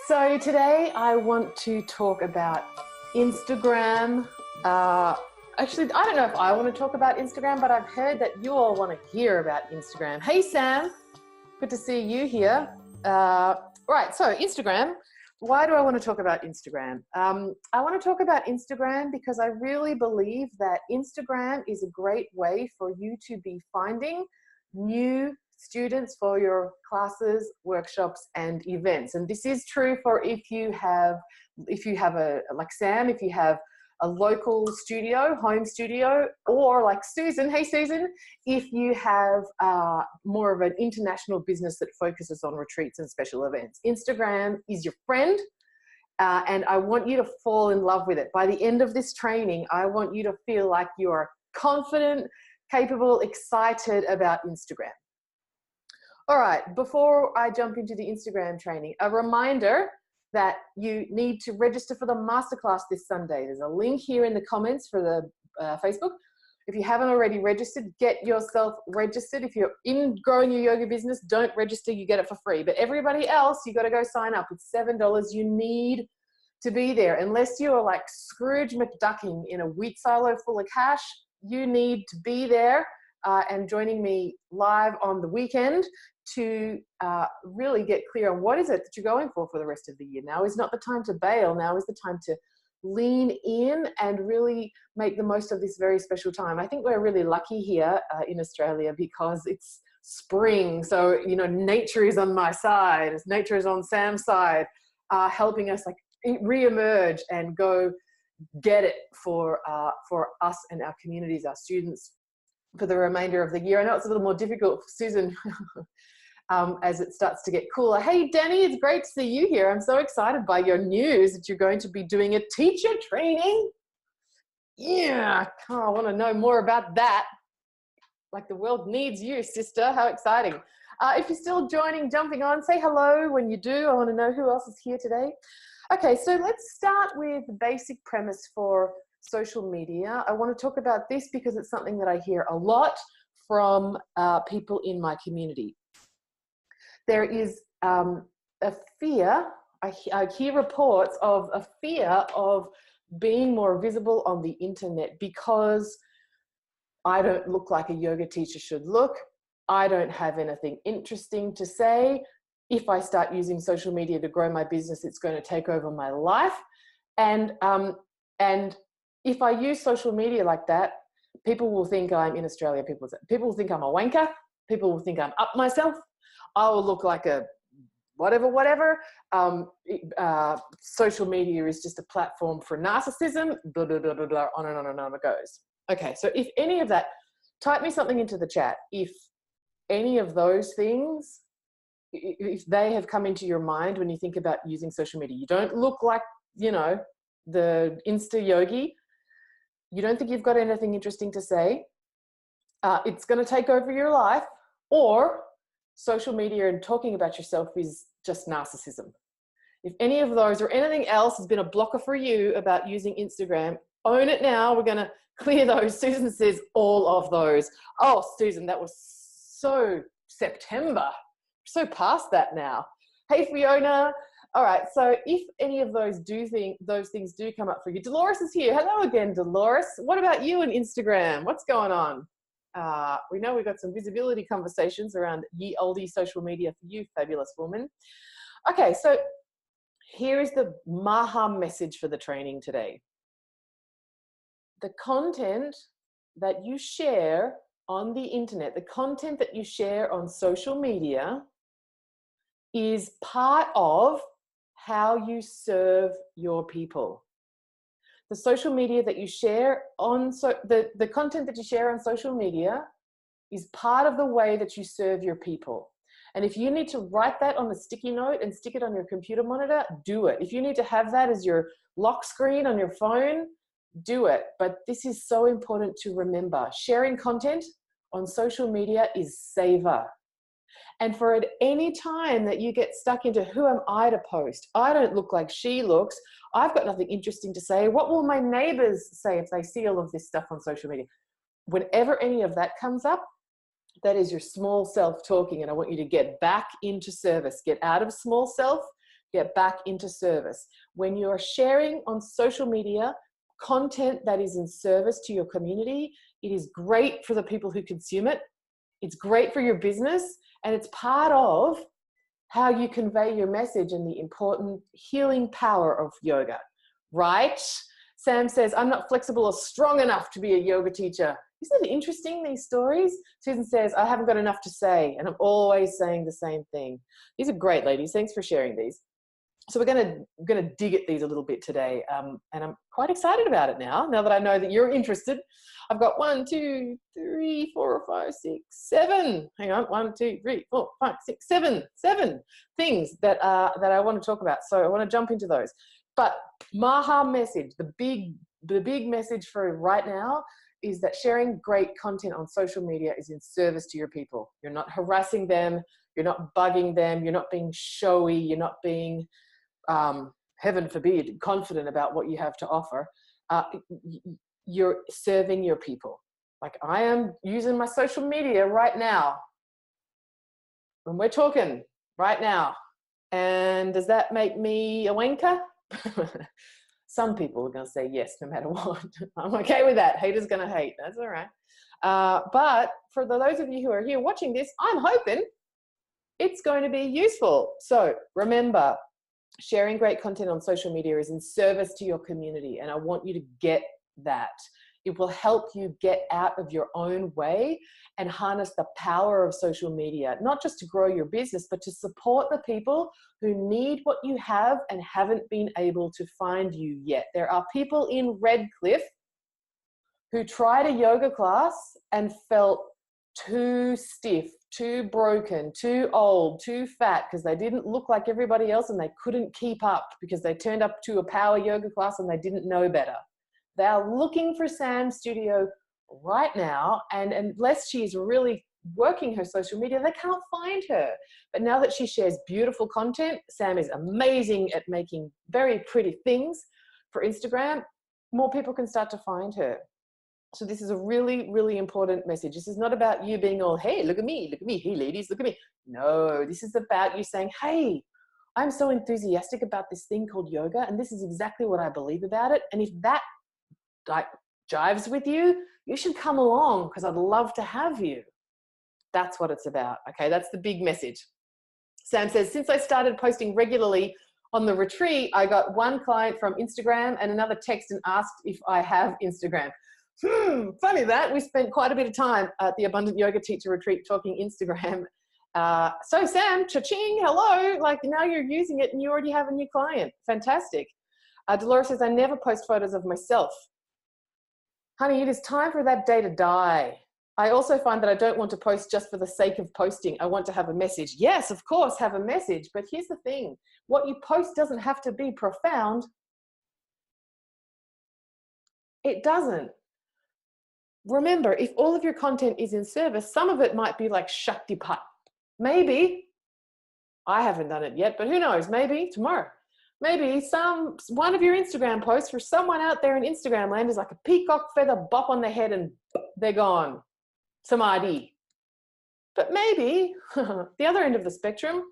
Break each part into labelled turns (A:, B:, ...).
A: So today I want to talk about Instagram. Actually, I don't know if I want to talk about Instagram, but I've heard that you all want to hear about Instagram. Hey, Sam, good to see you here. Right, so Instagram. Why do I want to talk about Instagram? I want to talk about Instagram because I really believe that Instagram is a great way for you to be finding new students for your classes, workshops, and events. And this is true for if you have a, like Sam, if you have a local studio, home studio, or like Susan, hey Susan, if you have more of an international business that focuses on retreats and special events. Instagram is your friend, and I want you to fall in love with it. By the end of this training, I want you to feel like you're confident, capable, excited about Instagram. All right, before I jump into the Instagram training, a reminder that you need to register for the masterclass this Sunday. There's a link here in the comments for the Facebook. If you haven't already registered, get yourself registered. If you're in growing your yoga business, don't register, you get it for free. But everybody else, you got to go sign up. It's $7. You need to be there. Unless you're like Scrooge McDucking in a wheat silo full of cash, you need to be there and joining me live on the weekend to really get clear on what is it that you're going for the rest of the year. Now is not the time to bail. Now is the time to lean in and really make the most of this very special time. I think we're really lucky here in Australia because it's spring. So, you know, nature is on my side, as nature is on Sam's side, helping us like re-emerge and go get it for us and our communities, our students, for the remainder of the year. I know it's a little more difficult for Susan as it starts to get cooler. Hey, Danny, it's great to see you here. I'm so excited by your news that you're going to be doing a teacher training. Yeah, I want to know more about that. Like the world needs you, sister. How exciting. If you're still jumping on, say hello when you do. I want to know who else is here today. Okay, so let's start with the basic premise for social media. I want to talk about this because it's something that I hear a lot from people in my community. There is a fear, I hear reports of a fear of being more visible on the internet because I don't look like a yoga teacher should look. I don't have anything interesting to say. If I start using social media to grow my business, it's going to take over my life. And if I use social media like that, people will think I'm in Australia. People will think I'm a wanker. People will think I'm up myself. I will look like a whatever. Social media is just a platform for narcissism, blah, blah, blah, blah, blah, on and on it goes. Okay, so if any of that, type me something into the chat. If any of those things, if they have come into your mind when you think about using social media, you don't look like, you know, the Insta yogi, you don't think you've got anything interesting to say, it's going to take over your life, or social media and talking about yourself is just narcissism. If any of those or anything else has been a blocker for you about using Instagram, own it now. We're going to clear those. Susan says all of those. Oh, Susan, that was so September. So past that now. Hey, Fiona. All right, so if any of those things do come up for you, Dolores is here. Hello again, Dolores. What about you and Instagram? What's going on? We know we've got some visibility conversations around ye olde social media for you, fabulous woman. Okay, so here is the Maha message for the training today. The content that you share on the internet, the content that you share on social media is part of how you serve your people. The social media that you share on, the content that you share on social media is part of the way that you serve your people. And if you need to write that on a sticky note and stick it on your computer monitor, do it. If you need to have that as your lock screen on your phone, do it. But this is so important to remember. Sharing content on social media is savor. And for at any time that you get stuck into who am I to post? I don't look like she looks. I've got nothing interesting to say. What will my neighbors say if they see all of this stuff on social media? Whenever any of that comes up, that is your small self talking. And I want you to get back into service. Get out of small self, get back into service. When you're sharing on social media content that is in service to your community, it is great for the people who consume it. It's great for your business, and it's part of how you convey your message and the important healing power of yoga, right? Sam says, I'm not flexible or strong enough to be a yoga teacher. Isn't it interesting, these stories? Susan says, I haven't got enough to say, and I'm always saying the same thing. These are great, ladies. Thanks for sharing these. So we're going to dig at these a little bit today, and I'm quite excited about it now that I know that you're interested. I've got 1, 2, 3, 4, 5, 6, 7. Hang on, 1, 2, 3, 4, 5, 6, 7 things that I want to talk about. So I want to jump into those. But Maha message, the big message for right now is that sharing great content on social media is in service to your people. You're not harassing them. You're not bugging them. You're not being showy. You're not being, heaven forbid, confident about what you have to offer. You're serving your people. Like I am using my social media right now. And we're talking right now. And does that make me a wanker? Some people are going to say yes, no matter what. I'm okay with that. Haters going to hate. That's all right. But for those of you who are here watching this, I'm hoping it's going to be useful. So remember, sharing great content on social media is in service to your community. And I want you to get that. It will help you get out of your own way and harness the power of social media, not just to grow your business, but to support the people who need what you have and haven't been able to find you yet. There are people in Redcliffe who tried a yoga class and felt too stiff, too broken, too old, too fat, because they didn't look like everybody else and they couldn't keep up because they turned up to a power yoga class and they didn't know better. They are looking for Sam's studio right now, and unless she's really working her social media, they can't find her. But now that she shares beautiful content, Sam is amazing at making very pretty things for Instagram, more people can start to find her. So this is a really, really important message. This is not about you being all, hey, look at me, hey ladies, look at me. No, this is about you saying, hey, I'm so enthusiastic about this thing called yoga, and this is exactly what I believe about it. And if that like jives with you, you should come along because I'd love to have you. That's what it's about. Okay, that's the big message. Sam says, since I started posting regularly on the retreat, I got one client from Instagram and another text and asked if I have Instagram. Funny that. We spent quite a bit of time at the Abundant Yoga Teacher Retreat talking Instagram. So Sam, cha-ching, hello. Like now you're using it and you already have a new client. Fantastic. Dolores says, I never post photos of myself. Honey, it is time for that day to die. I also find that I don't want to post just for the sake of posting. I want to have a message. Yes, of course, have a message. But here's the thing. What you post doesn't have to be profound. It doesn't. Remember, if all of your content is in service, some of it might be like Shaktipat. Maybe. I haven't done it yet, but who knows? Maybe tomorrow. Maybe one of your Instagram posts for someone out there in Instagram land is like a peacock feather bop on the head and they're gone. Samadhi. But maybe the other end of the spectrum,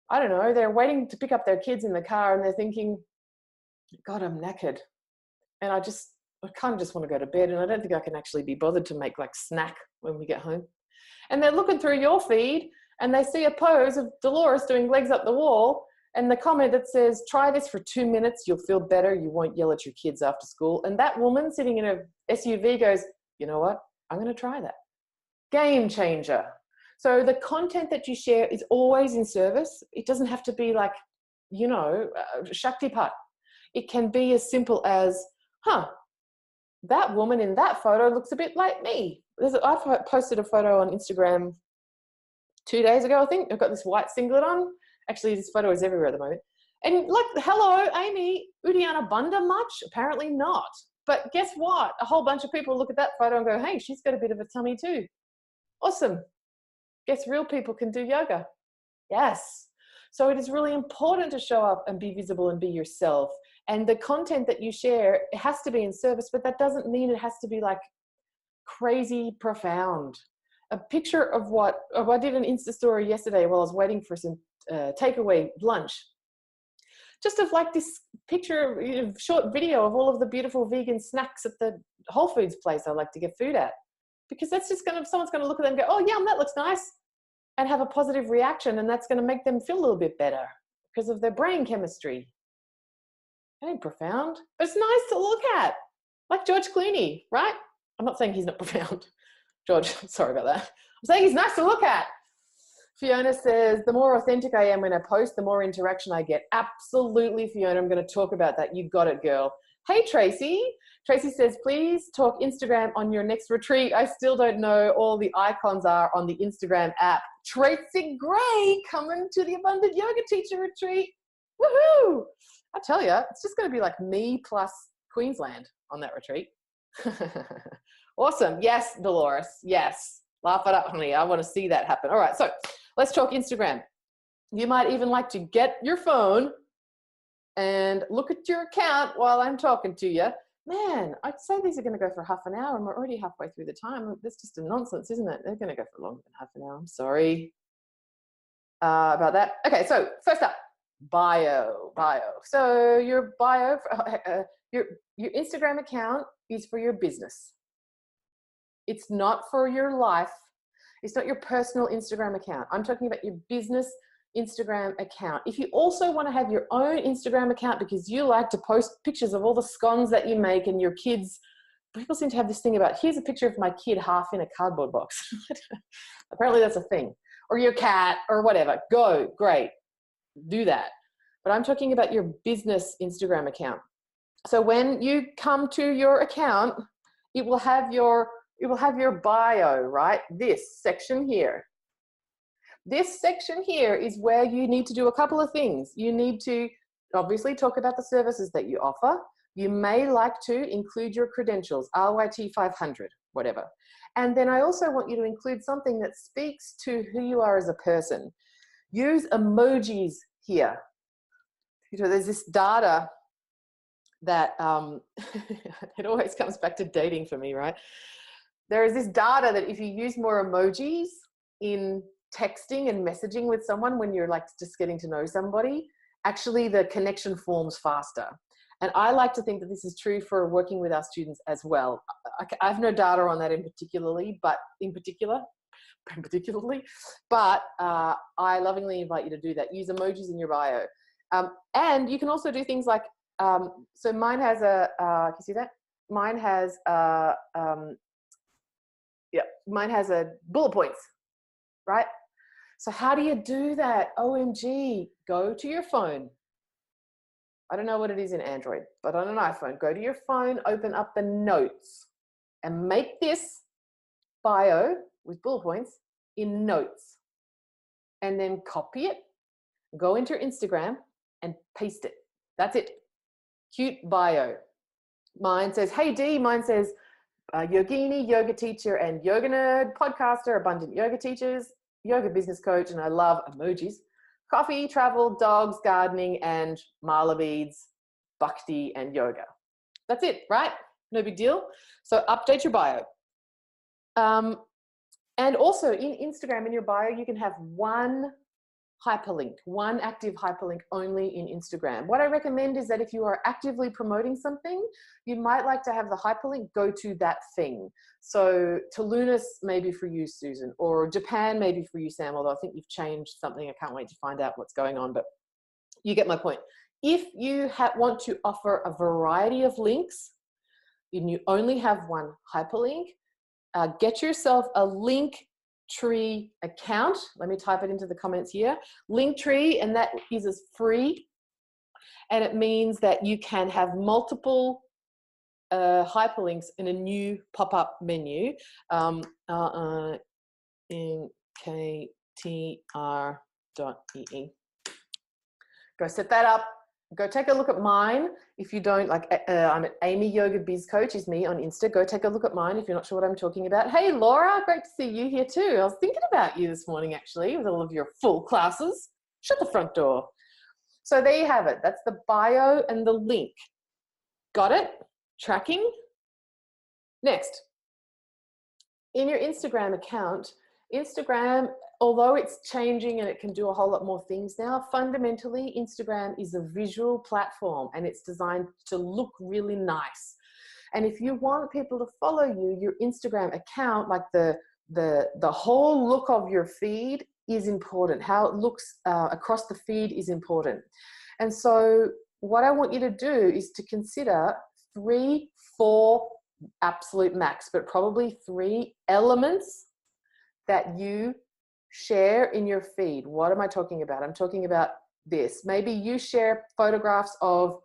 A: I don't know, they're waiting to pick up their kids in the car and they're thinking, God, I'm knackered. And I kind of just want to go to bed and I don't think I can actually be bothered to make like snack when we get home. And they're looking through your feed and they see a pose of Dolores doing legs up the wall and the comment that says, try this for 2 minutes, you'll feel better, you won't yell at your kids after school. And that woman sitting in a SUV goes, you know what, I'm going to try that. Game changer. So the content that you share is always in service. It doesn't have to be like, you know, Shaktipat. It can be as simple as, that woman in that photo looks a bit like me. I posted a photo on Instagram 2 days ago, I think. I've got this white singlet on. Actually, this photo is everywhere at the moment. And like, hello, Amy, Udiana Bunda much? Apparently not. But guess what? A whole bunch of people look at that photo and go, hey, she's got a bit of a tummy too. Awesome. Guess real people can do yoga. Yes. So it is really important to show up and be visible and be yourself. And the content that you share, it has to be in service, but that doesn't mean it has to be like crazy profound. A picture of I did an Insta story yesterday while I was waiting for some takeaway lunch. just of like this picture, short video of all of the beautiful vegan snacks at the Whole Foods place I like to get food at. Because that's just someone's going to look at them and go, oh, yum, that looks nice, and have a positive reaction. And that's going to make them feel a little bit better because of their brain chemistry. That ain't profound, but it's nice to look at. Like George Clooney, right? I'm not saying he's not profound. George, sorry about that. I'm saying he's nice to look at. Fiona says, the more authentic I am when I post, the more interaction I get. Absolutely, Fiona. I'm going to talk about that. You got it, girl. Hey, Tracy. Tracy says, please talk Instagram on your next retreat. I still don't know all the icons are on the Instagram app. Tracy Gray coming to the Abundant Yoga Teacher Retreat. Woohoo! I tell you, it's just going to be like me plus Queensland on that retreat. Awesome. Yes, Dolores. Yes. Laugh it up, honey. I want to see that happen. All right. So let's talk Instagram. You might even like to get your phone and look at your account while I'm talking to you. Man, I'd say these are going to go for half an hour and we're already halfway through the time. That's just a nonsense, isn't it? They're going to go for longer than half an hour. I'm sorry about that. Okay. So first up, bio. So your bio, your Instagram account is for your business. It's not for your life. It's not your personal Instagram account. I'm talking about your business Instagram account. If you also want to have your own Instagram account because you like to post pictures of all the scones that you make and your kids, people seem to have this thing about, here's a picture of my kid half in a cardboard box. Apparently that's a thing. Or your cat or whatever. Go, great. Do that. But I'm talking about your business Instagram account. So when you come to your account, it will have your bio, right? This section here. This section here is where you need to do a couple of things. You need to obviously talk about the services that you offer. You may like to include your credentials, RYT 500, whatever. And then I also want you to include something that speaks to who you are as a person. Use emojis here. You know, there's this data that, it always comes back to dating for me, right? There is this data that if you use more emojis in texting and messaging with someone when you're like just getting to know somebody, actually the connection forms faster. And I like to think that this is true for working with our students as well. I have no data on that but I lovingly invite you to do that. Use emojis in your bio. And you can also do things like, so mine has a, can you see that? Mine has a bullet points, right? So how do you do that? OMG, go to your phone. I don't know what it is in Android, but on an iPhone, go to your phone, open up the notes and make this bio with bullet points in notes, and then copy it, go into your Instagram and paste it. That's it. Cute bio. Mine says, hey D, mine says, yogini, yoga teacher and yoga nerd, podcaster, abundant yoga teachers, yoga business coach, and I love emojis, coffee, travel, dogs, gardening, and mala beads, bhakti, and yoga. That's it, right? No big deal. So update your bio. And also in Instagram, in your bio, you can have one hyperlink, one active hyperlink only in Instagram. What I recommend is that if you are actively promoting something, you might like to have the hyperlink go to that thing. So Tulunis maybe for you, Susan, or Japan maybe for you, Sam, although I think you've changed something. I can't wait to find out what's going on, but you get my point. If you want to offer a variety of links and you only have one hyperlink, get yourself a Linktree account. Let me type it into the comments here. Linktree, and that is free. And it means that you can have multiple hyperlinks in a new pop-up menu. NKTR.ee. Go set that up. Go take a look at mine. If you don't, like, I'm at Amy Yoga Biz Coach is me on Insta. Go take a look at mine if you're not sure what I'm talking about. Hey, Laura, great to see you here too. I was thinking about you this morning, actually, with all of your full classes. Shut the front door. So there you have it. That's the bio and the link. Got it? Tracking? Next. In your Instagram account, Instagram, although it's changing and it can do a whole lot more things now, fundamentally Instagram is a visual platform and it's designed to look really nice. And if you want people to follow you, your Instagram account, like the whole look of your feed is important. How it looks across the feed is important. And so what I want you to do is to consider 3, 4 absolute max, but probably 3 elements that you share in your feed. What am I talking about? I'm talking about this. Maybe you share photographs of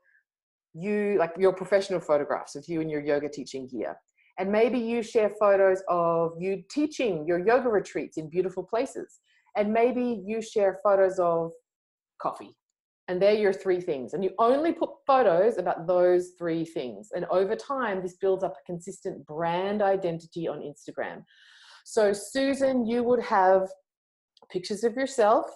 A: you, like your professional photographs of you in your yoga teaching gear. And maybe you share photos of you teaching your yoga retreats in beautiful places. And maybe you share photos of coffee. And they're your 3 things. And you only put photos about those 3 things. And over time, this builds up a consistent brand identity on Instagram. So Susan, you would have pictures of yourself.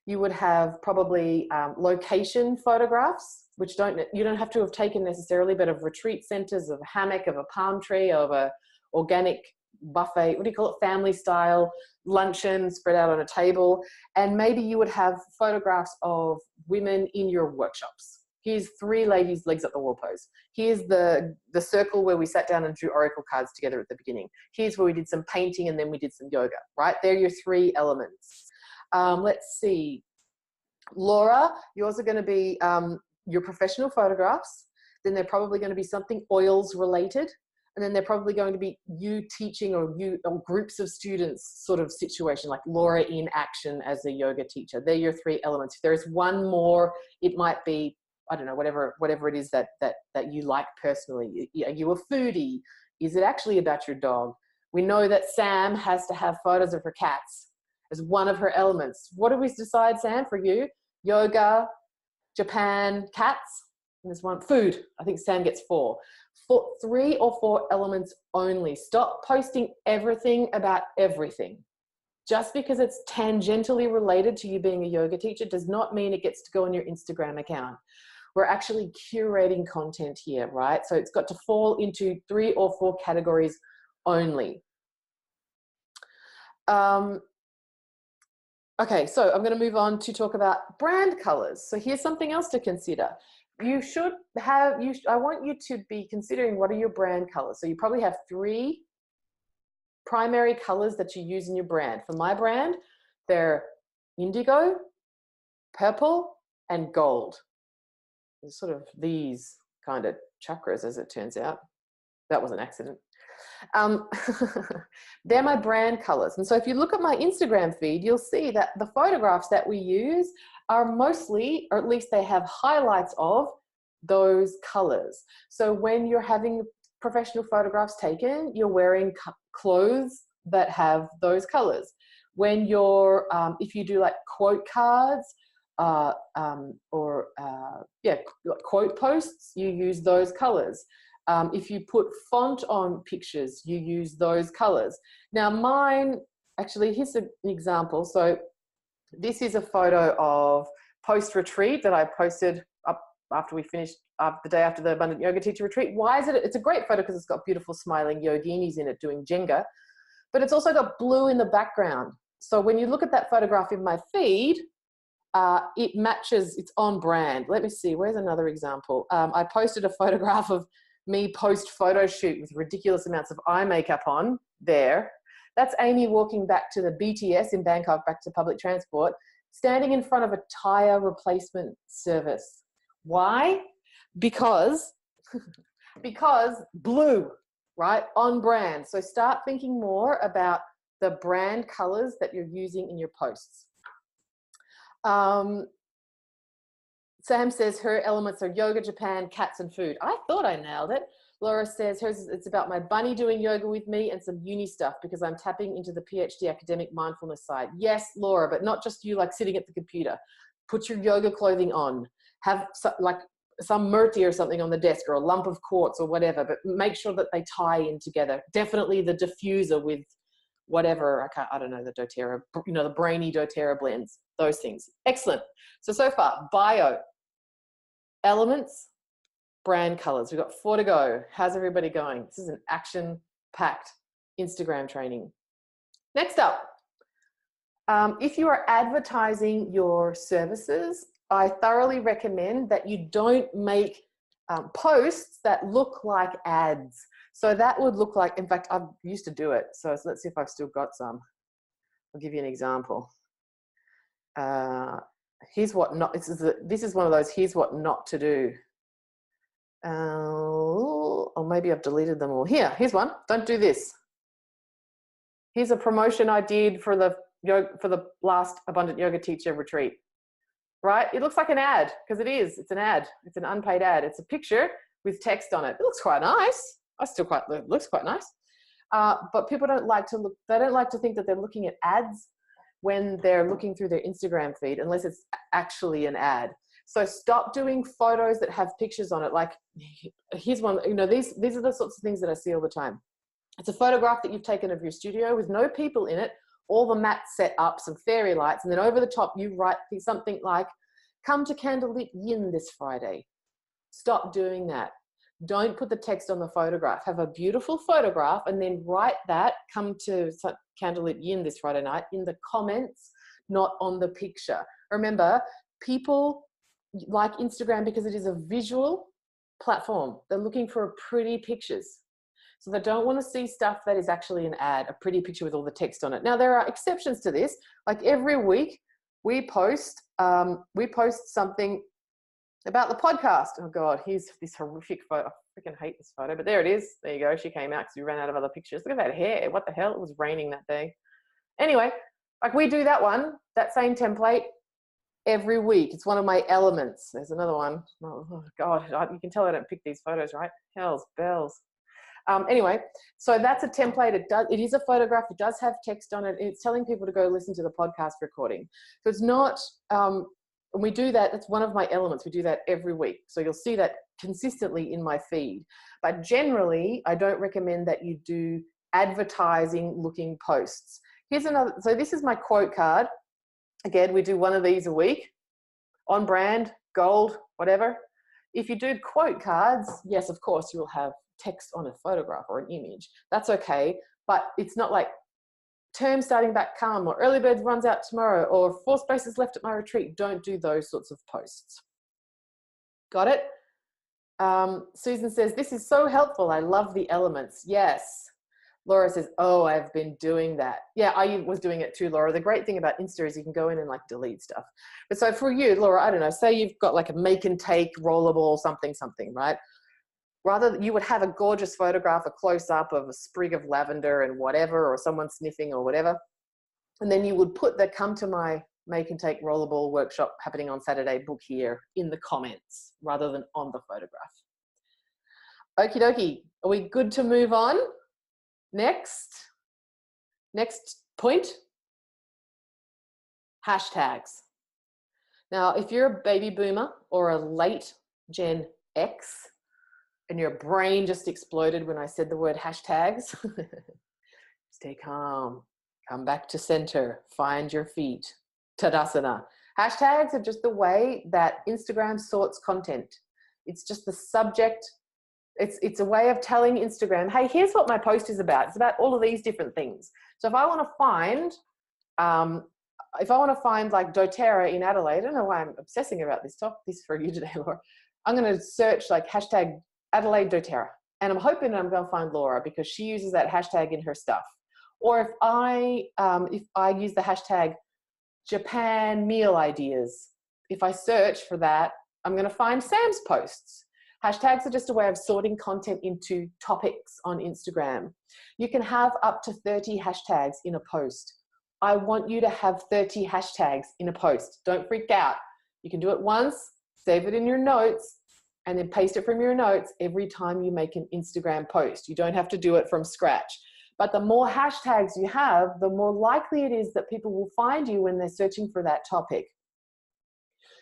A: You would have probably location photographs, which you don't have to have taken necessarily, but of retreat centers, of a hammock, of a palm tree, of a organic buffet, what do you call it, family style luncheon spread out on a table. And maybe you would have photographs of women in your workshops. Here's 3 ladies legs up the wall pose. Here's the circle where we sat down and drew oracle cards together at the beginning. Here's where we did some painting and then we did some yoga, right? They're your 3 elements. Let's see. Laura, yours are going to be your professional photographs. Then they're probably going to be something oils related. And then they're probably going to be you teaching or groups of students sort of situation, like Laura in action as a yoga teacher. They're your 3 elements. If there's one more, it might be, I don't know, whatever it is that you like personally. Are you a foodie? Is it actually about your dog? We know that Sam has to have photos of her cats as one of her elements. What do we decide, Sam, for you? Yoga, Japan, cats, and there's 1, food. I think Sam gets 4. 3 or 4 elements only. Stop posting everything about everything. Just because it's tangentially related to you being a yoga teacher does not mean it gets to go on your Instagram account. We're actually curating content here, right? So it's got to fall into 3 or 4 categories only. Okay, so I'm going to move on to talk about brand colors. So here's something else to consider. You should have, I want you to be considering what are your brand colors. So you probably have 3 primary colors that you use in your brand. For my brand, they're indigo, purple, and gold. There's sort of these kind of chakras, as it turns out. That was an accident. They're my brand colors. And so if you look at my Instagram feed, you'll see that the photographs that we use are mostly, or at least they have highlights of those colors. So when you're having professional photographs taken, you're wearing clothes that have those colors. When you're, if you do like quote cards, quote posts, you use those colors. If you put font on pictures, you use those colors. Now mine, actually, here's an example. So this is a photo of post-retreat that I posted up after we finished the day after the Abundant Yoga Teacher Retreat. Why is it? It's a great photo because it's got beautiful smiling yoginis in it doing Jenga, but it's also got blue in the background. So when you look at that photograph in my feed, it matches, it's on brand. Let me see, where's another example? I posted a photograph of me post photo shoot with ridiculous amounts of eye makeup on there. That's Amy walking back to the BTS in Bangkok, back to public transport, standing in front of a tire replacement service. Why? Because blue, right? On brand. So start thinking more about the brand colors that you're using in your posts. Sam says her elements are yoga, Japan, cats, and food. I thought I nailed it. Laura says hers, it's about my bunny doing yoga with me and some uni stuff because I'm tapping into the PhD academic mindfulness side. Yes, Laura, but not just you like sitting at the computer. Put your yoga clothing on. Have like some murti or something on the desk or a lump of quartz or whatever, but make sure that they tie in together. Definitely the diffuser with whatever, I don't know, the doTERRA, you know, the brainy doTERRA blends, those things. Excellent. So far, bio, elements, brand colors. We've got 4 to go. How's everybody going? This is an action-packed Instagram training. Next up, If you are advertising your services, I thoroughly recommend that you don't make posts that look like ads. So that would look like, in fact, I used to do it. So let's see if I've still got some. I'll give you an example. Here's what not, this is one of those, here's what not to do. Or maybe I've deleted them all. Here's one. Don't do this. Here's a promotion I did for the last Abundant Yoga Teacher retreat. Right? It looks like an ad, because it is. It's an ad. It's an unpaid ad. It's a picture with text on it. It looks quite nice. It looks quite nice. But people don't like to look. They don't like to think that they're looking at ads when they're looking through their Instagram feed, unless it's actually an ad. So stop doing photos that have pictures on it. Like, here's one. You know, these are the sorts of things that I see all the time. It's a photograph that you've taken of your studio with no people in it, all the mats set up, some fairy lights, and then over the top you write something like, come to Candlelit Yin this Friday. Stop doing that. Don't put the text on the photograph. Have a beautiful photograph and then write that, come to Candlelit Yin this Friday night, in the comments, not on the picture. Remember, people like Instagram because it is a visual platform. They're looking for pretty pictures. So they don't want to see stuff that is actually an ad, a pretty picture with all the text on it. Now, there are exceptions to this. Like every week we post something about the podcast. Oh God, here's this horrific photo. I freaking hate this photo, but there it is. There you go. She came out because we ran out of other pictures. Look at that hair. What the hell? It was raining that day. Anyway, like we do that same template every week. It's one of my elements. There's another one. Oh God, you can tell I don't pick these photos, right? Hell's bells. Anyway, so that's a template. It is a photograph. It does have text on it. It's telling people to go listen to the podcast recording. So it's not, when we do that, it's one of my elements. We do that every week. So you'll see that consistently in my feed. But generally, I don't recommend that you do advertising looking posts. Here's another, so this is my quote card. Again, we do one of these a week, on brand, gold, whatever. If you do quote cards, yes, of course, you will have text on a photograph or an image. That's okay, but it's not like term starting back come, or early birds runs out tomorrow, or 4 spaces left at my retreat. Don't do those sorts of posts. Got it? Susan says, this is so helpful. I love the elements. Yes. Laura says, oh, I've been doing that. Yeah, I was doing it too, Laura. The great thing about Insta is you can go in and like delete stuff. But so for you, Laura, I don't know, say you've got like a make and take rollable something, right? Rather, you would have a gorgeous photograph, a close-up of a sprig of lavender and whatever, or someone sniffing or whatever. And then you would put the come to my make and take rollable workshop happening on Saturday, book here, in the comments rather than on the photograph. Okie dokie. Are we good to move on? Next point, hashtags. Now, if you're a baby boomer or a late Gen X and your brain just exploded when I said the word hashtags, stay calm, come back to center, find your feet, Tadasana. Hashtags are just the way that Instagram sorts content. It's just the subject. It's a way of telling Instagram, hey, here's what my post is about. It's about all of these different things. So if I want to find like doTERRA in Adelaide, I don't know why I'm obsessing about this for you today, Laura. I'm going to search like hashtag Adelaide doTERRA, and I'm hoping I'm going to find Laura because she uses that hashtag in her stuff. Or if I use the hashtag Japan meal ideas, if I search for that, I'm going to find Sam's posts. Hashtags are just a way of sorting content into topics on Instagram. You can have up to 30 hashtags in a post. I want you to have 30 hashtags in a post. Don't freak out. You can do it once, save it in your notes, and then paste it from your notes every time you make an Instagram post. You don't have to do it from scratch. But the more hashtags you have, the more likely it is that people will find you when they're searching for that topic.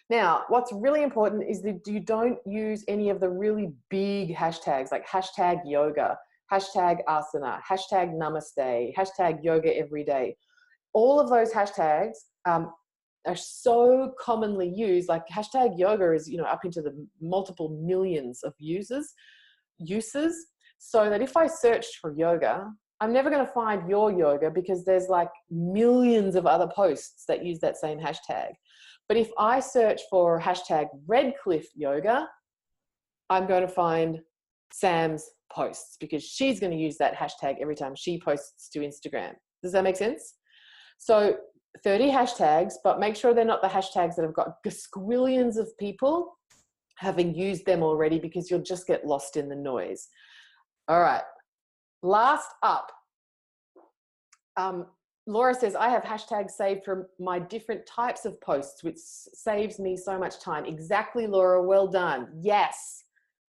A: Now, what's really important is that you don't use any of the really big hashtags like hashtag yoga, hashtag asana, hashtag namaste, hashtag yoga every day. All of those hashtags are so commonly used. Like hashtag yoga is, up into the multiple millions of uses, so that if I searched for yoga, I'm never going to find your yoga because there's like millions of other posts that use that same hashtag. But if I search for hashtag Redcliffe Yoga, I'm going to find Sam's posts because she's going to use that hashtag every time she posts to Instagram. Does that make sense? So 30 hashtags, but make sure they're not the hashtags that have got squillions of people having used them already, because you'll just get lost in the noise. All right. Last up, Laura says, I have hashtags saved from my different types of posts, which saves me so much time. Exactly, Laura. Well done. Yes,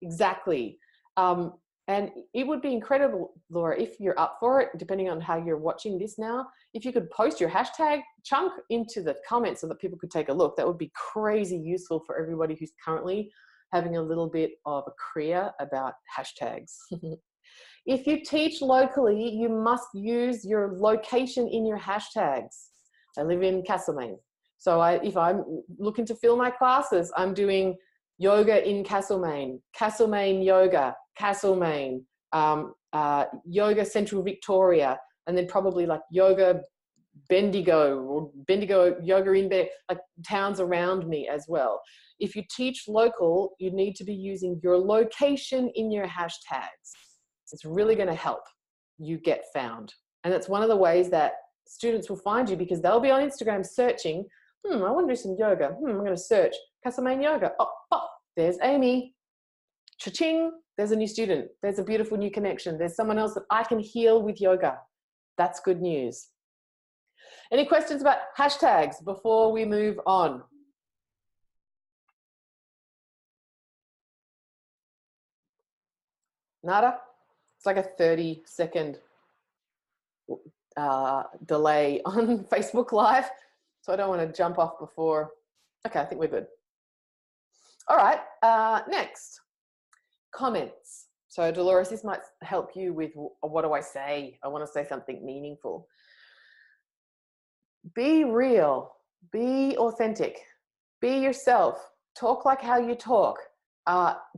A: exactly. And it would be incredible, Laura, if you're up for it, depending on how you're watching this now, if you could post your hashtag chunk into the comments so that people could take a look. That would be crazy useful for everybody who's currently having a little bit of a kriya about hashtags. If you teach locally, you must use your location in your hashtags. I live in Castlemaine. So if I'm looking to fill my classes, I'm doing yoga in Castlemaine, Castlemaine yoga, Castlemaine, yoga Central Victoria, and then probably like yoga Bendigo or Bendigo yoga in there, like towns around me as well. If you teach local, you need to be using your location in your hashtags. It's really going to help you get found. And that's one of the ways that students will find you, because they'll be on Instagram searching, I want to do some yoga. I'm going to search Castlemaine yoga. Oh, there's Amy. Cha-ching, there's a new student. There's a beautiful new connection. There's someone else that I can heal with yoga. That's good news. Any questions about hashtags before we move on? Nada? It's like a 30-second delay on Facebook Live, so I don't want to jump off before. Okay, I think we're good. All right, next, comments. So Dolores, this might help you with what do I say? I want to say something meaningful. Be real, be authentic, be yourself, talk like how you talk.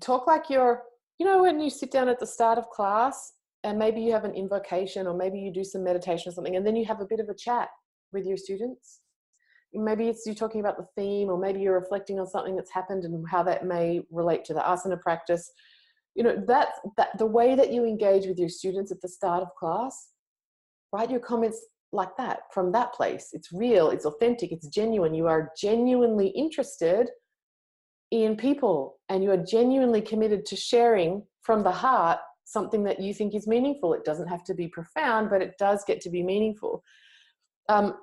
A: Talk like you're, you know, when you sit down at the start of class and maybe you have an invocation or maybe you do some meditation or something, and then you have a bit of a chat with your students. Maybe it's you talking about the theme, or maybe you're reflecting on something that's happened and how that may relate to the asana practice. You know, that the way that you engage with your students at the start of class, write your comments like that, from that place. It's real, it's authentic, it's genuine. You are genuinely interested in people, and you are genuinely committed to sharing from the heart something that you think is meaningful. It doesn't have to be profound, but it does get to be meaningful. Lost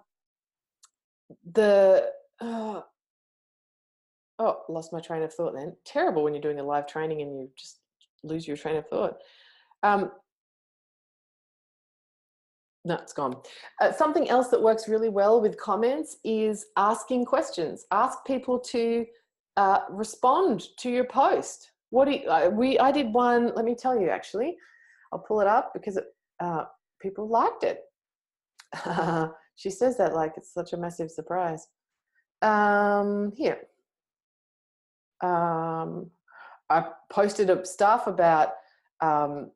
A: my train of thought then. Terrible when you're doing a live training and you just lose your train of thought. No, it's gone. Something else that works really well with comments is asking questions. Ask people to respond to your post. I did one, let me tell you actually. I'll pull it up because people liked it. She says that like it's such a massive surprise. Here. I posted stuff about, the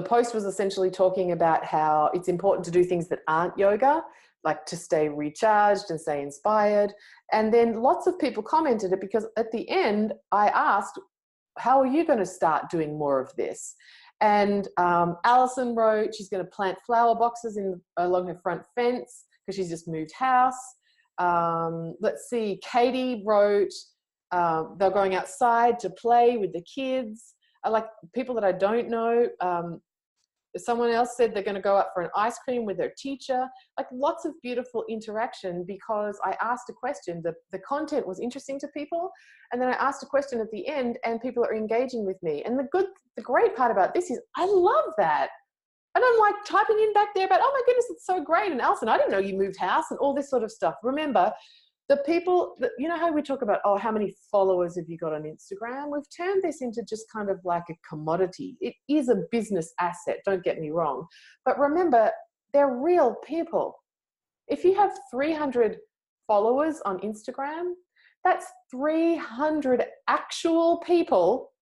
A: post was essentially talking about how it's important to do things that aren't yoga, like to stay recharged and stay inspired. And then lots of people commented it, because at the end I asked, how are you going to start doing more of this? And Alison wrote she's going to plant flower boxes along her front fence because she's just moved house. Let's see, Katie wrote they're going outside to play with the kids. Like people that I don't know. Someone else said they're going to go out for an ice cream with their teacher. Like lots of beautiful interaction, because I asked a question. The content was interesting to people, and then I asked a question at the end, and people are engaging with me. And the great part about this is I love that. And I'm like typing in back there about, oh my goodness, it's so great. And Alison, I didn't know you moved house, and all this sort of stuff. Remember, the people, you know how we talk about, oh, how many followers have you got on Instagram? We've turned this into just kind of like a commodity. It is a business asset, don't get me wrong. But remember, they're real people. If you have 300 followers on Instagram, that's 300 actual people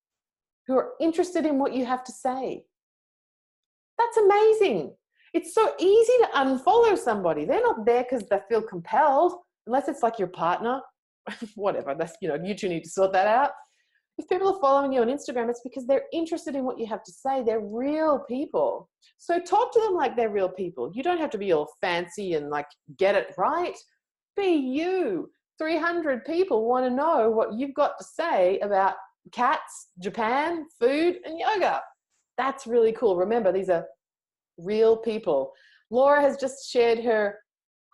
A: who are interested in what you have to say. That's amazing. It's so easy to unfollow somebody. They're not there because they feel compelled, unless it's like your partner, whatever. That's, you know, you two need to sort that out. If people are following you on Instagram, it's because they're interested in what you have to say. They're real people. So talk to them like they're real people. You don't have to be all fancy and like get it right. Be you. 300 people want to know what you've got to say about cats, Japan, food, and yoga. That's really cool. Remember, these are real people. Laura has just shared her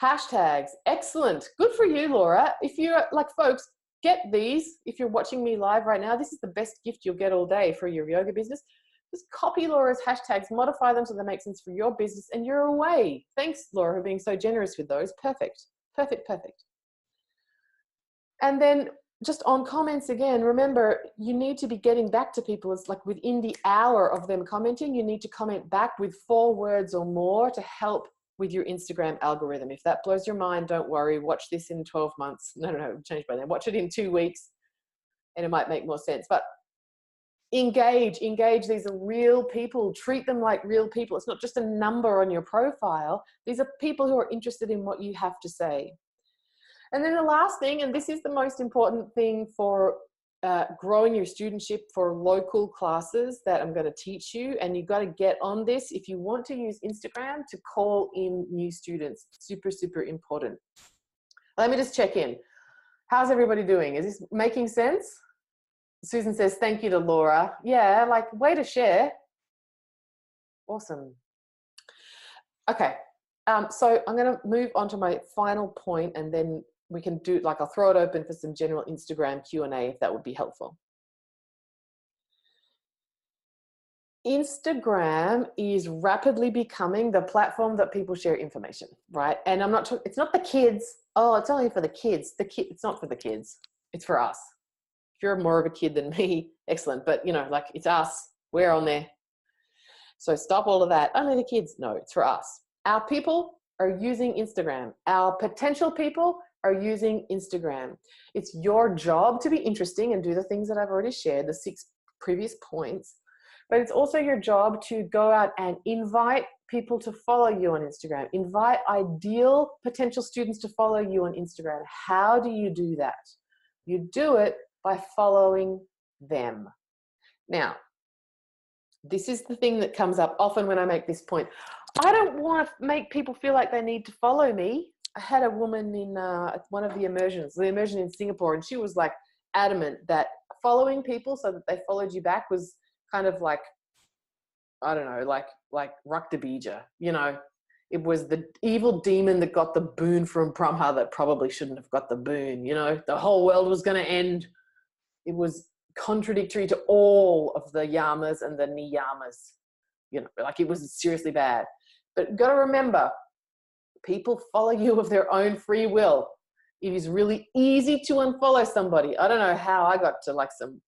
A: hashtags. Excellent. Good for you, Laura. If you're like, folks, get these. If you're watching me live right now, this is the best gift you'll get all day for your yoga business. Just copy Laura's hashtags, modify them so they make sense for your business, and you're away. Thanks, Laura, for being so generous with those. Perfect. Perfect, perfect. And then just on comments again, remember, you need to be getting back to people. It's like within the hour of them commenting, you need to comment back with 4 words or more to help with your Instagram algorithm. If that blows your mind, don't worry. Watch this in 12 months. No, change by then. Watch it in 2 weeks and it might make more sense. But engage. These are real people. Treat them like real people. It's not just a number on your profile. These are people who are interested in what you have to say. And then the last thing, and this is the most important thing for growing your studentship for local classes that I'm going to teach you, and you've got to get on this if you want to use Instagram to call in new students. Super, super important. Let me just check in. How's everybody doing? Is this making sense? Susan says, thank you to Laura. Yeah, like, way to share. Awesome. Okay, so I'm going to move on to my final point, and then we can do, like, I'll throw it open for some general Instagram Q&A if that would be helpful. Instagram is rapidly becoming the platform that people share information, right? And I'm not, it's not the kids. Oh, it's only for the kids. It's not for the kids. It's for us. If you're more of a kid than me, excellent. But, you know, like, it's us. We're on there. So stop all of that. Only the kids. No, it's for us. Our people are using Instagram. Our potential people are using Instagram. It's your job to be interesting and do the things that I've already shared, the 6 previous points. But it's also your job to go out and invite people to follow you on Instagram. Invite ideal potential students to follow you on Instagram. How do you do that? You do it by following them. Now, this is the thing that comes up often when I make this point. I don't want to make people feel like they need to follow me. I had a woman in one of the immersion in Singapore, and she was like adamant that following people so that they followed you back was kind of like, I don't know, like Raktabija, you know. It was the evil demon that got the boon from Brahma that probably shouldn't have got the boon, you know. The whole world was going to end. It was contradictory to all of the yamas and the niyamas, you know, like, it was seriously bad. But got to remember, people follow you of their own free will. It is really easy to unfollow somebody. I don't know how I got to like some,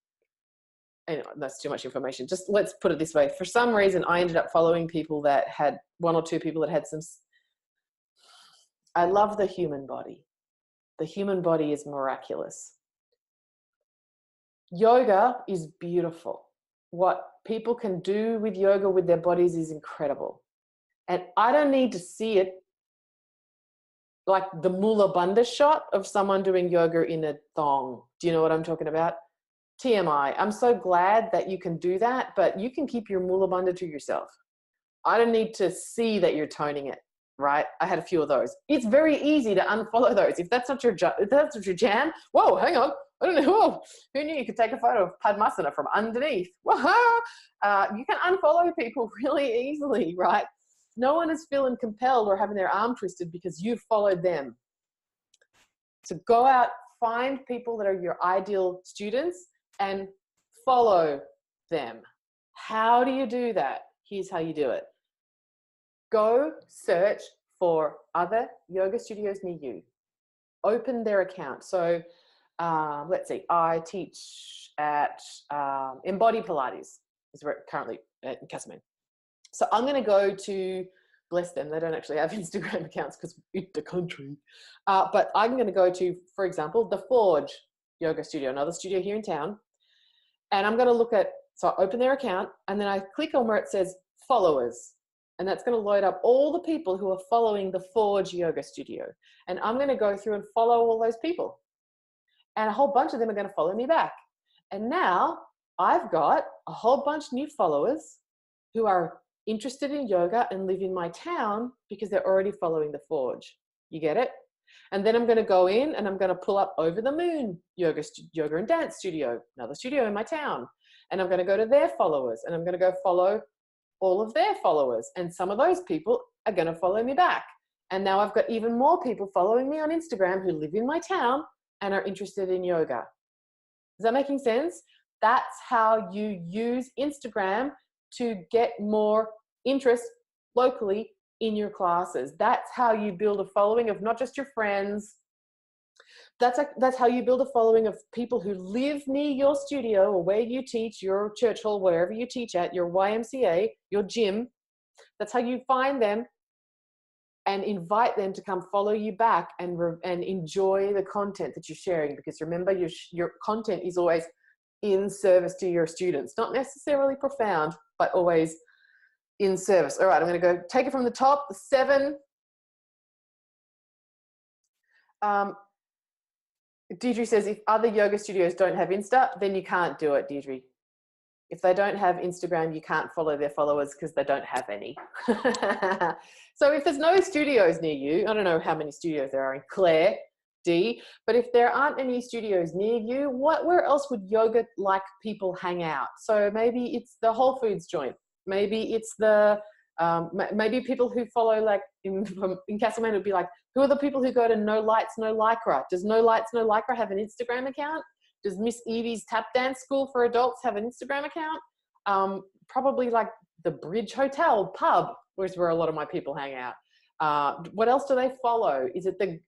A: anyway, that's too much information. Just let's put it this way. For some reason, I ended up following people that had 1 or 2 people that had some, I love the human body. The human body is miraculous. Yoga is beautiful. What people can do with yoga with their bodies is incredible. And I don't need to see it like the Mula Bandha shot of someone doing yoga in a thong. Do you know what I'm talking about? TMI. I'm so glad that you can do that, but you can keep your Mula Bandha to yourself. I don't need to see that you're toning it, right? I had a few of those. It's very easy to unfollow those. If that's not your jam, whoa, hang on. I don't know. Whoa, who knew you could take a photo of Padmasana from underneath? Whoa, you can unfollow people really easily, right? No one is feeling compelled or having their arm twisted because you followed them. So go out, find people that are your ideal students and follow them. How do you do that? Here's how you do it. Go search for other yoga studios near you. Open their account. So let's see, I teach at Embody Pilates, is where currently in Castlemaine. So I'm going to go to, bless them, they don't actually have Instagram accounts because it's the country. But I'm going to go to, for example, the Forge Yoga Studio, another studio here in town. And I'm going to look at, so I open their account and then I click on where it says followers. And that's going to load up all the people who are following the Forge Yoga Studio. And I'm going to go through and follow all those people. And a whole bunch of them are going to follow me back. And now I've got a whole bunch of new followers who are interested in yoga and live in my town because they're already following the Forge. You get it? And then I'm going to go in and I'm going to pull up Over the Moon yoga and dance studio, another studio in my town. And I'm going to go to their followers and I'm going to go follow all of their followers. And some of those people are going to follow me back. And now I've got even more people following me on Instagram who live in my town and are interested in yoga. Is that making sense? That's how you use Instagram to get more interest locally in your classes. That's how you build a following of not just your friends. That's how you build a following of people who live near your studio or where you teach, your church hall, wherever you teach at, your YMCA, your gym. That's how you find them and invite them to come follow you back and enjoy the content that you're sharing. Because remember, your content is always in service to your students, not necessarily profound, but always in service. All right, I'm going to go take it from the top. The 7. Deirdre says, if other yoga studios don't have Insta, then you can't do it, Deirdre. If they don't have Instagram, you can't follow their followers because they don't have any. So if there's no studios near you, I don't know how many studios there are in Clare, D, but if there aren't any studios near you, where else would yoga-like people hang out? So maybe it's the Whole Foods joint. Maybe it's the, maybe people who follow, like in Castlemaine, would be like, who are the people who go to No Lights, No Lycra? Does No Lights, No Lycra have an Instagram account? Does Miss Evie's Tap Dance School for Adults have an Instagram account? Probably like the Bridge Hotel pub, which is where a lot of my people hang out. What else do they follow? Is it the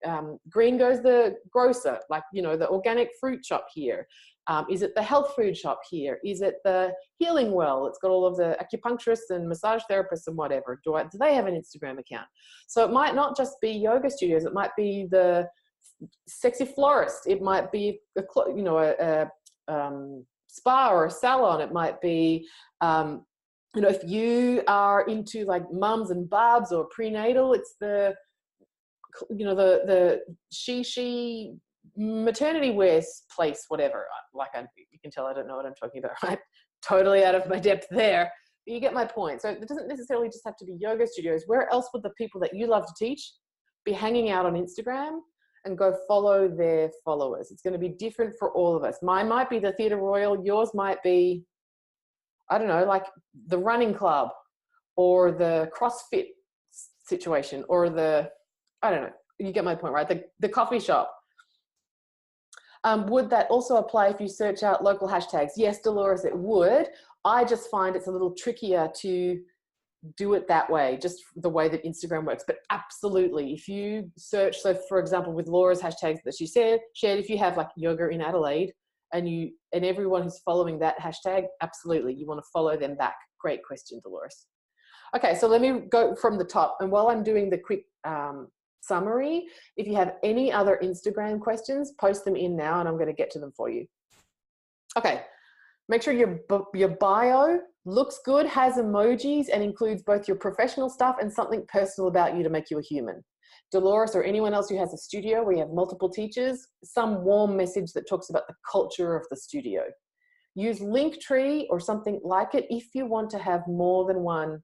A: Green Goes the Grocer, like, you know, the organic fruit shop here? Is it the health food shop here? Is it the Healing Well? It's got all of the acupuncturists and massage therapists and whatever. Do they have an Instagram account? So it might not just be yoga studios. It might be the sexy florist. It might be a spa or a salon. It might be if you are into like mums and bubs or prenatal, it's the she maternity wear place, whatever. You can tell I don't know what I'm talking about, right? Totally out of my depth there. But you get my point. So it doesn't necessarily just have to be yoga studios. Where else would the people that you love to teach be hanging out on Instagram? And go follow their followers. It's going to be different for all of us. Mine might be the Theatre Royal. Yours might be, I don't know, like the running club or the CrossFit situation or I don't know. You get my point, right? The coffee shop. Would that also apply if you search out local hashtags? Yes, Dolores, it would. I just find it's a little trickier to do it that way, just the way that Instagram works. But absolutely, if you search, so for example, with Laura's hashtags that she shared, if you have like yoga in Adelaide and everyone who's following that hashtag, absolutely, you want to follow them back. Great question, Dolores. Okay, so let me go from the top. And while I'm doing the quick summary, if you have any other Instagram questions, post them in now and I'm going to get to them for you. Okay, make sure your bio looks good, has emojis, and includes both your professional stuff and something personal about you to make you a human. Dolores or anyone else who has a studio where you have multiple teachers, some warm message that talks about the culture of the studio. Use Linktree or something like it if you want to have more than one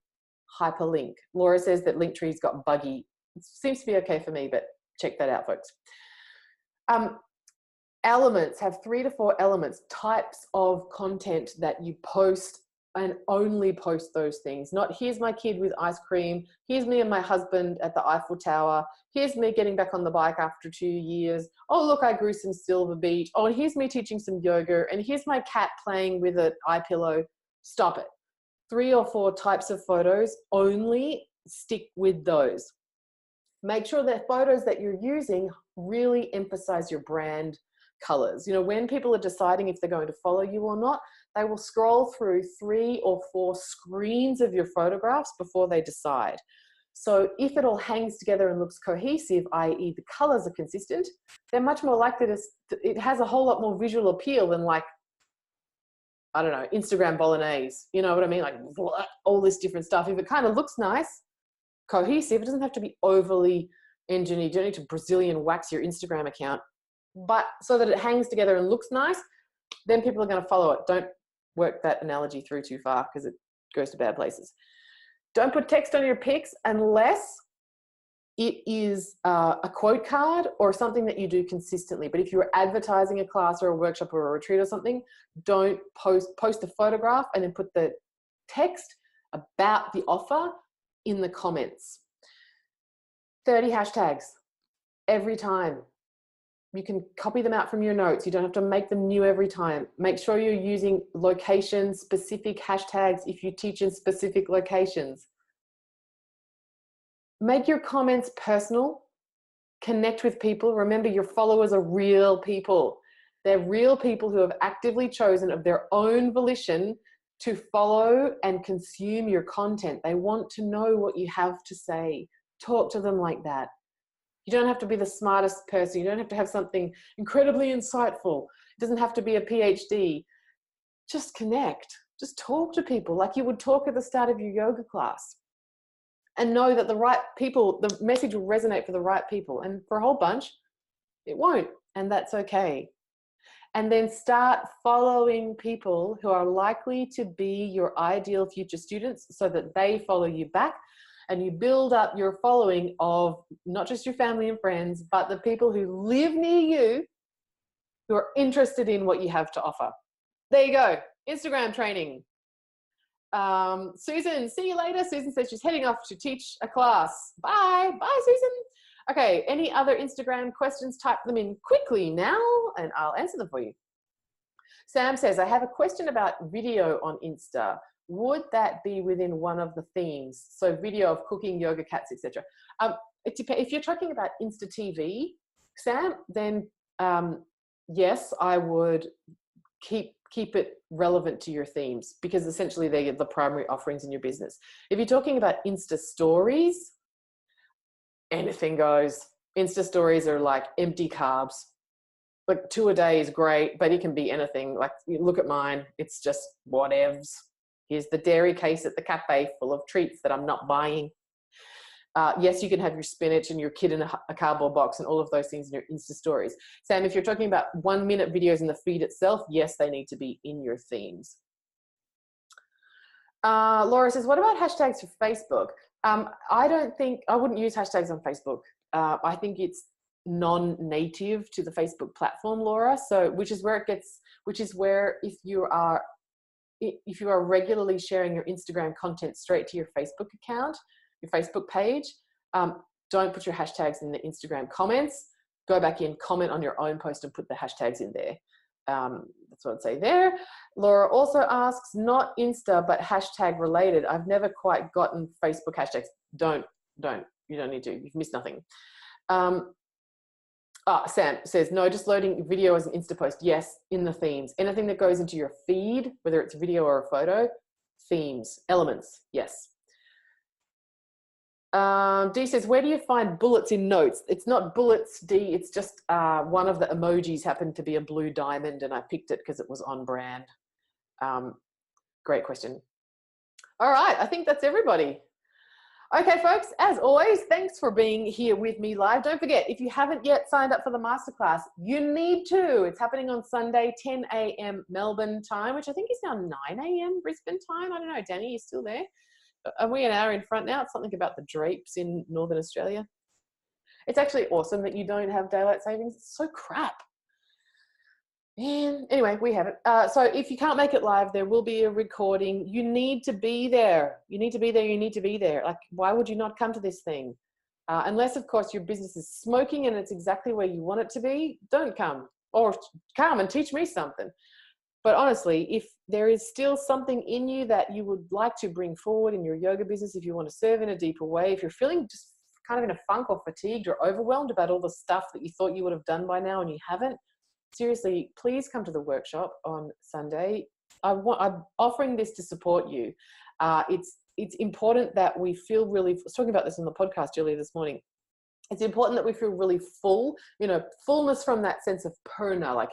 A: hyperlink. Laura says that Linktree's got buggy. It seems to be okay for me, but check that out, folks. Elements, have 3 to 4 elements, types of content that you post, and only post those things. Not here's my kid with ice cream, here's me and my husband at the Eiffel Tower, here's me getting back on the bike after 2 years, oh look, I grew some silver beet, oh and here's me teaching some yoga, and here's my cat playing with an eye pillow. Stop it. 3 or 4 types of photos, only stick with those. Make sure that photos that you're using really emphasize your brand colors. You know, when people are deciding if they're going to follow you or not, they will scroll through 3 or 4 screens of your photographs before they decide. So if it all hangs together and looks cohesive, i.e. the colors are consistent, they're much more likely it has a whole lot more visual appeal than like I don't know, Instagram bolognese. You know what I mean? Like all this different stuff. If it kind of looks nice, cohesive, it doesn't have to be overly engineered. You don't need to Brazilian wax your Instagram account, but so that it hangs together and looks nice, then people are going to follow it. Don't work that analogy through too far because it goes to bad places. Don't put text on your pics unless it is a quote card or something that you do consistently. But if you're advertising a class or a workshop or a retreat or something, don't post a photograph and then put the text about the offer in the comments. 30 hashtags every time. You can copy them out from your notes. You don't have to make them new every time. Make sure you're using location-specific hashtags if you teach in specific locations. Make your comments personal. Connect with people. Remember, your followers are real people. They're real people who have actively chosen of their own volition to follow and consume your content. They want to know what you have to say. Talk to them like that. You don't have to be the smartest person. You don't have to have something incredibly insightful. It doesn't have to be a PhD. Just connect. Just talk to people like you would talk at the start of your yoga class. And know that the right people, the message will resonate for the right people. And for a whole bunch, it won't. And that's okay. And then start following people who are likely to be your ideal future students so that they follow you back. And you build up your following of not just your family and friends, but the people who live near you who are interested in what you have to offer. There you go. Instagram training. Susan, see you later. Susan says she's heading off to teach a class. Bye. Bye, Susan. Okay, any other Instagram questions? Type them in quickly now and I'll answer them for you. Sam says, I have a question about video on Insta. Would that be within one of the themes? So video of cooking, yoga, cats, etc. It depends. If you're talking about Insta TV, Sam, then yes, I would keep it relevant to your themes because essentially they're the primary offerings in your business. If you're talking about Insta stories, anything goes. Insta stories are like empty carbs. Like 2 a day is great, but it can be anything. Like you look at mine, it's just whatevs. Here's the dairy case at the cafe full of treats that I'm not buying. Yes, you can have your spinach and your kid in a cardboard box and all of those things in your Insta stories. Sam, if you're talking about 1-minute videos in the feed itself, yes, they need to be in your themes. Laura says, what about hashtags for Facebook? I wouldn't use hashtags on Facebook. I think it's non-native to the Facebook platform, Laura. So, which is where if you are regularly sharing your Instagram content straight to your Facebook account, your Facebook page, don't put your hashtags in the Instagram comments. Go back in, comment on your own post and put the hashtags in there. That's what I'd say there. Laura also asks, not Insta, but hashtag related. I've never quite gotten Facebook hashtags. Don't. You don't need to. You've missed nothing. Sam says, no, just loading video as an Insta post. Yes, in the themes. Anything that goes into your feed, whether it's video or a photo, themes, elements, yes. D says, where do you find bullets in notes? It's not bullets, D, it's just one of the emojis happened to be a blue diamond and I picked it because it was on brand. Great question. All right, I think that's everybody. Okay, folks, as always, thanks for being here with me live. Don't forget, if you haven't yet signed up for the masterclass, you need to. It's happening on Sunday, 10 a.m. Melbourne time, which I think is now 9 a.m. Brisbane time. I don't know, Danny, you still there? Are we an hour in front now? It's something about the drapes in Northern Australia. It's actually awesome that you don't have daylight savings. It's so crap. And anyway, we have it. So if you can't make it live, there will be a recording. You need to be there. You need to be there. You need to be there. Like, why would you not come to this thing? Unless, of course, your business is smoking and it's exactly where you want it to be, don't come. Or come and teach me something. But honestly, if there is still something in you that you would like to bring forward in your yoga business, if you want to serve in a deeper way, if you're feeling just kind of in a funk or fatigued or overwhelmed about all the stuff that you thought you would have done by now and you haven't, seriously, please come to the workshop on Sunday. I'm offering this to support you. It's important that we feel really, I was talking about this on the podcast earlier this morning. It's important that we feel really full, fullness from that sense of purna, like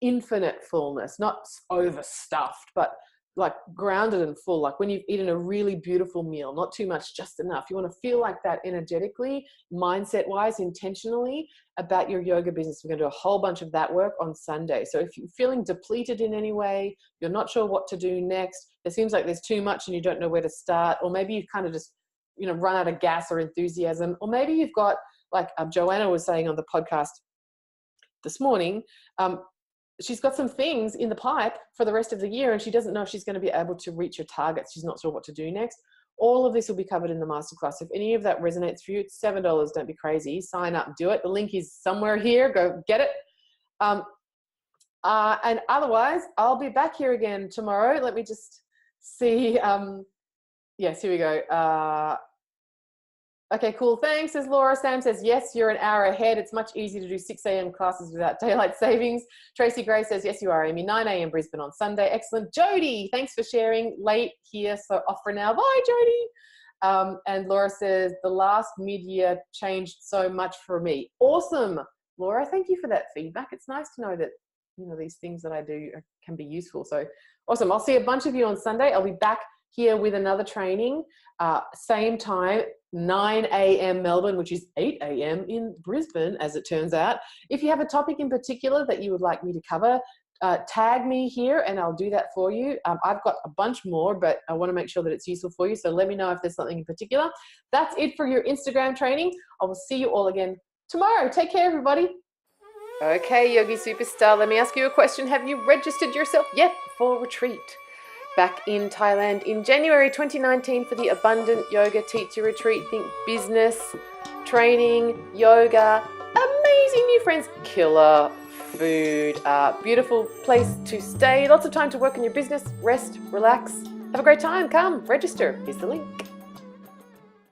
A: infinite fullness, not overstuffed, but like grounded and full, like when you've eaten a really beautiful meal, not too much, just enough. You want to feel like that energetically, mindset wise, intentionally about your yoga business. We're going to do a whole bunch of that work on Sunday. So if you're feeling depleted in any way, you're not sure what to do next, it seems like there's too much and you don't know where to start, or maybe you've kind of just, you know, run out of gas or enthusiasm, or maybe you've got, like Joanna was saying on the podcast this morning, she's got some things in the pipe for the rest of the year and she doesn't know if she's going to be able to reach her targets. She's not sure what to do next. All of this will be covered in the masterclass. If any of that resonates for you, it's $7. Don't be crazy. Sign up, do it. The link is somewhere here. Go get it. And otherwise, I'll be back here again tomorrow. Let me just see. Yes, here we go. Okay, cool. Thanks, says Laura. Sam says, yes, you're an hour ahead. It's much easier to do 6 a.m. classes without daylight savings. Tracy Gray says, yes, you are, Amy. 9 a.m. Brisbane on Sunday. Excellent. Jody, thanks for sharing. Late here, so off for now. Bye, Jody. And Laura says, the last mid-year changed so much for me. Awesome. Laura, thank you for that feedback. It's nice to know that, you know, these things that I do can be useful. So awesome. I'll see a bunch of you on Sunday. I'll be back here with another training, same time, 9 a.m. Melbourne, which is 8 a.m. in Brisbane, as it turns out. If you have a topic in particular that you would like me to cover, tag me here and I'll do that for you. I've got a bunch more, but I want to make sure that it's useful for you. So let me know if there's something in particular. That's it for your Instagram training. I will see you all again tomorrow. Take care, everybody. Okay, Yogi Superstar, let me ask you a question. Have you registered yourself yet for retreat? Back in Thailand in January 2019 for the Abundant Yoga Teacher Retreat. Think business, training, yoga, amazing new friends, killer food, beautiful place to stay, lots of time to work on your business, rest, relax. Have a great time. Come, register. Here's the link.